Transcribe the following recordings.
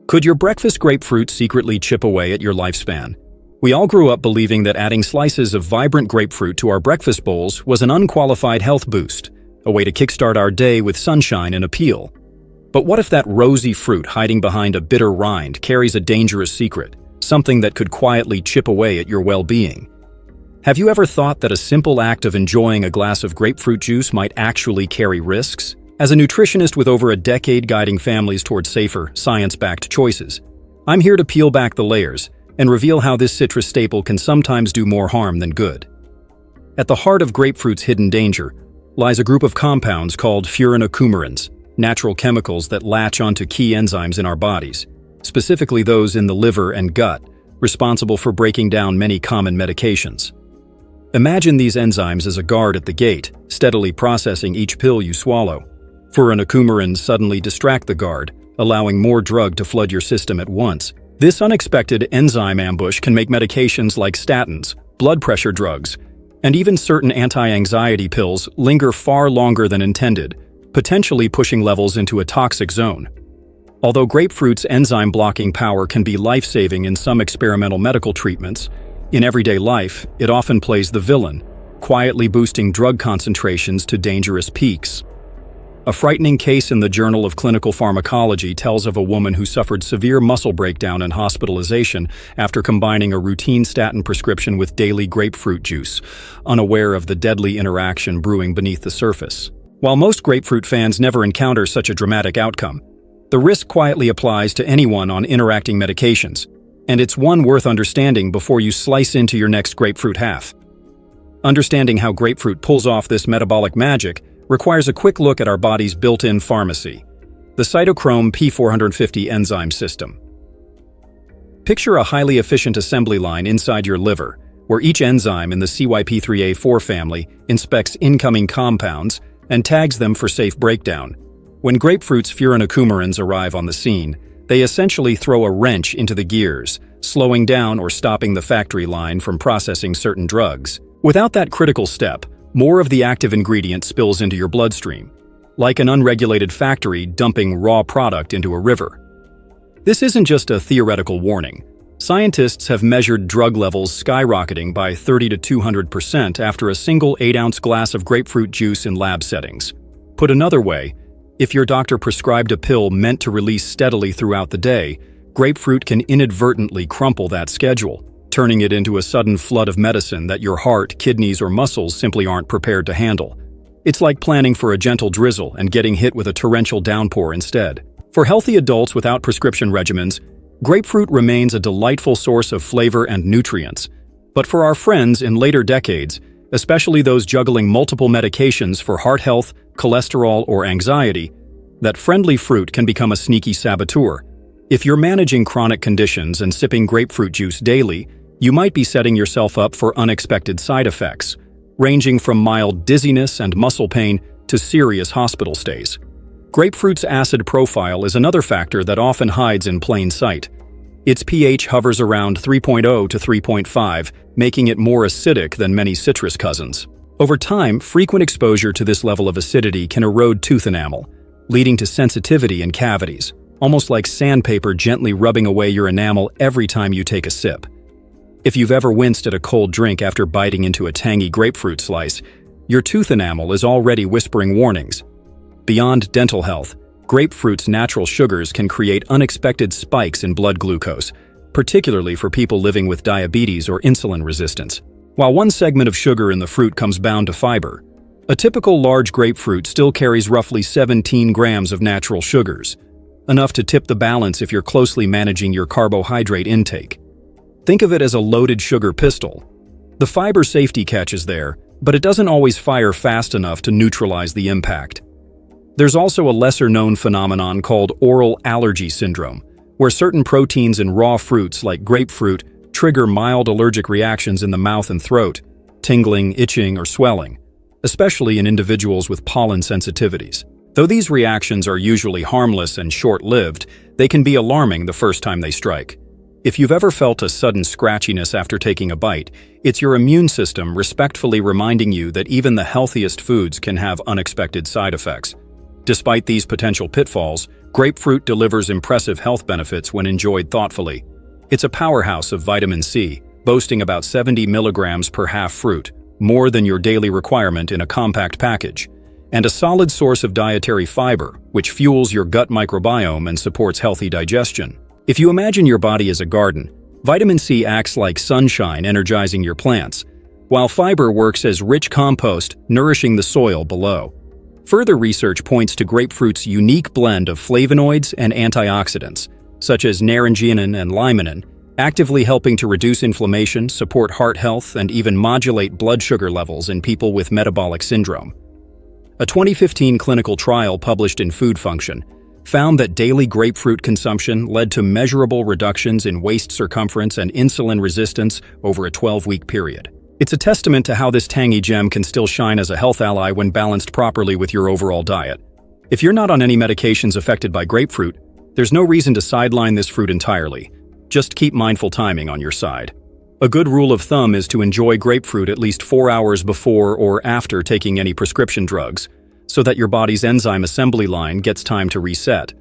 Could your breakfast grapefruit secretly chip away at your lifespan? We all grew up believing that adding slices of vibrant grapefruit to our breakfast bowls was an unqualified health boost, a way to kickstart our day with sunshine and appeal. But what if that rosy fruit hiding behind a bitter rind carries a dangerous secret, something that could quietly chip away at your well-being? Have you ever thought that a simple act of enjoying a glass of grapefruit juice might actually carry risks? As a nutritionist with over a decade guiding families toward safer, science-backed choices, I'm here to peel back the layers and reveal how this citrus staple can sometimes do more harm than good. At the heart of grapefruit's hidden danger lies a group of compounds called furanocoumarins, natural chemicals that latch onto key enzymes in our bodies, specifically those in the liver and gut, responsible for breaking down many common medications. Imagine these enzymes as a guard at the gate, steadily processing each pill you swallow. Furanocoumarins suddenly distract the guard, allowing more drug to flood your system at once. This unexpected enzyme ambush can make medications like statins, blood pressure drugs, and even certain anti-anxiety pills linger far longer than intended, potentially pushing levels into a toxic zone. Although grapefruit's enzyme-blocking power can be life-saving in some experimental medical treatments, in everyday life, it often plays the villain, quietly boosting drug concentrations to dangerous peaks. A frightening case in the Journal of Clinical Pharmacology tells of a woman who suffered severe muscle breakdown and hospitalization after combining a routine statin prescription with daily grapefruit juice, unaware of the deadly interaction brewing beneath the surface. While most grapefruit fans never encounter such a dramatic outcome, the risk quietly applies to anyone on interacting medications, and it's one worth understanding before you slice into your next grapefruit half. Understanding how grapefruit pulls off this metabolic magic requires a quick look at our body's built-in pharmacy, the cytochrome P450 enzyme system. Picture a highly efficient assembly line inside your liver, where each enzyme in the CYP3A4 family inspects incoming compounds and tags them for safe breakdown. When grapefruit's furanocoumarins arrive on the scene, they essentially throw a wrench into the gears, slowing down or stopping the factory line from processing certain drugs. Without that critical step, more of the active ingredient spills into your bloodstream, like an unregulated factory dumping raw product into a river. This isn't just a theoretical warning. Scientists have measured drug levels skyrocketing by 30 to 200% after a single 8-ounce glass of grapefruit juice in lab settings. Put another way, if your doctor prescribed a pill meant to release steadily throughout the day, grapefruit can inadvertently crumple that schedule, turning it into a sudden flood of medicine that your heart, kidneys, or muscles simply aren't prepared to handle. It's like planning for a gentle drizzle and getting hit with a torrential downpour instead. For healthy adults without prescription regimens, grapefruit remains a delightful source of flavor and nutrients. But for our friends in later decades, especially those juggling multiple medications for heart health, cholesterol, or anxiety, that friendly fruit can become a sneaky saboteur. If you're managing chronic conditions and sipping grapefruit juice daily, you might be setting yourself up for unexpected side effects, ranging from mild dizziness and muscle pain to serious hospital stays. Grapefruit's acid profile is another factor that often hides in plain sight. Its pH hovers around 3.0 to 3.5, making it more acidic than many citrus cousins. Over time, frequent exposure to this level of acidity can erode tooth enamel, leading to sensitivity and cavities, almost like sandpaper gently rubbing away your enamel every time you take a sip. If you've ever winced at a cold drink after biting into a tangy grapefruit slice, your tooth enamel is already whispering warnings. Beyond dental health, grapefruit's natural sugars can create unexpected spikes in blood glucose, particularly for people living with diabetes or insulin resistance. While one segment of sugar in the fruit comes bound to fiber, a typical large grapefruit still carries roughly 17 grams of natural sugars, enough to tip the balance if you're closely managing your carbohydrate intake. Think of it as a loaded sugar pistol. The fiber safety catch is there, but it doesn't always fire fast enough to neutralize the impact. There's also a lesser-known phenomenon called oral allergy syndrome, where certain proteins in raw fruits like grapefruit trigger mild allergic reactions in the mouth and throat, tingling, itching, or swelling, especially in individuals with pollen sensitivities. Though these reactions are usually harmless and short-lived, they can be alarming the first time they strike. If you've ever felt a sudden scratchiness after taking a bite, it's your immune system respectfully reminding you that even the healthiest foods can have unexpected side effects. Despite these potential pitfalls, grapefruit delivers impressive health benefits when enjoyed thoughtfully. It's a powerhouse of vitamin C, boasting about 70 milligrams per half fruit, more than your daily requirement in a compact package, and a solid source of dietary fiber, which fuels your gut microbiome and supports healthy digestion. If you imagine your body as a garden, vitamin C acts like sunshine, energizing your plants, while fiber works as rich compost, nourishing the soil below. Further research points to grapefruit's unique blend of flavonoids and antioxidants, such as naringenin and limonene, actively helping to reduce inflammation, support heart health, and even modulate blood sugar levels in people with metabolic syndrome. A 2015 clinical trial published in Food Function found that daily grapefruit consumption led to measurable reductions in waist circumference and insulin resistance over a 12-week period. It's a testament to how this tangy gem can still shine as a health ally when balanced properly with your overall diet. If you're not on any medications affected by grapefruit, there's no reason to sideline this fruit entirely. Just keep mindful timing on your side. A good rule of thumb is to enjoy grapefruit at least 4 hours before or after taking any prescription drugs, so that your body's enzyme assembly line gets time to reset.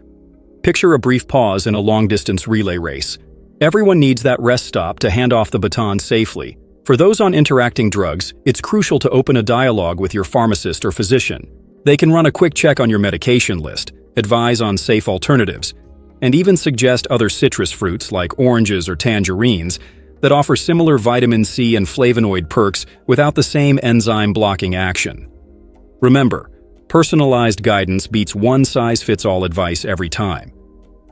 Picture a brief pause in a long-distance relay race. Everyone needs that rest stop to hand off the baton safely. For those on interacting drugs, it's crucial to open a dialogue with your pharmacist or physician. They can run a quick check on your medication list, advise on safe alternatives, and even suggest other citrus fruits like oranges or tangerines that offer similar vitamin C and flavonoid perks without the same enzyme-blocking action. Remember, personalized guidance beats one-size-fits-all advice every time.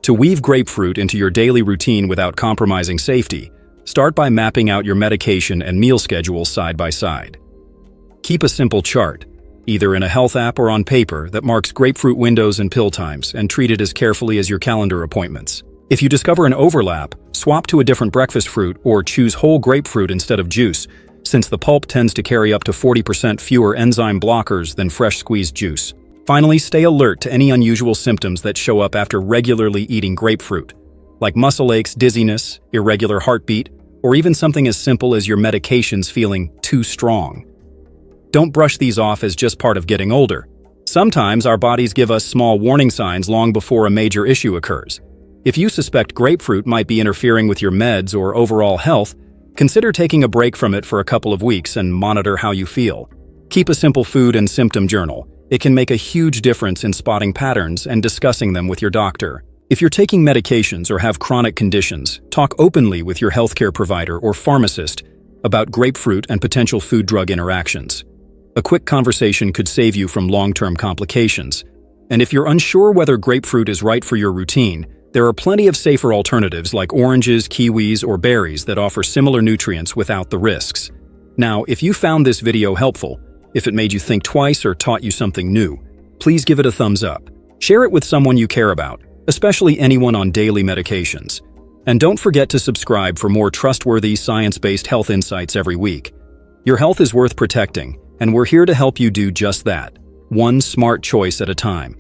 To weave grapefruit into your daily routine without compromising safety, start by mapping out your medication and meal schedule side by side. Keep a simple chart, either in a health app or on paper, that marks grapefruit windows and pill times, and treat it as carefully as your calendar appointments. If you discover an overlap, swap to a different breakfast fruit or choose whole grapefruit instead of juice, since the pulp tends to carry up to 40% fewer enzyme blockers than fresh squeezed juice. Finally, stay alert to any unusual symptoms that show up after regularly eating grapefruit, like muscle aches, dizziness, irregular heartbeat, or even something as simple as your medications feeling too strong. Don't brush these off as just part of getting older. Sometimes our bodies give us small warning signs long before a major issue occurs. If you suspect grapefruit might be interfering with your meds or overall health, consider taking a break from it for a couple of weeks and monitor how you feel. Keep a simple food and symptom journal. It can make a huge difference in spotting patterns and discussing them with your doctor. If you're taking medications or have chronic conditions, talk openly with your healthcare provider or pharmacist about grapefruit and potential food-drug interactions. A quick conversation could save you from long-term complications. And if you're unsure whether grapefruit is right for your routine, there are plenty of safer alternatives like oranges, kiwis, or berries that offer similar nutrients without the risks. Now, if you found this video helpful, if it made you think twice or taught you something new, please give it a thumbs up. Share it with someone you care about, especially anyone on daily medications. And don't forget to subscribe for more trustworthy, science-based health insights every week. Your health is worth protecting, and we're here to help you do just that, one smart choice at a time.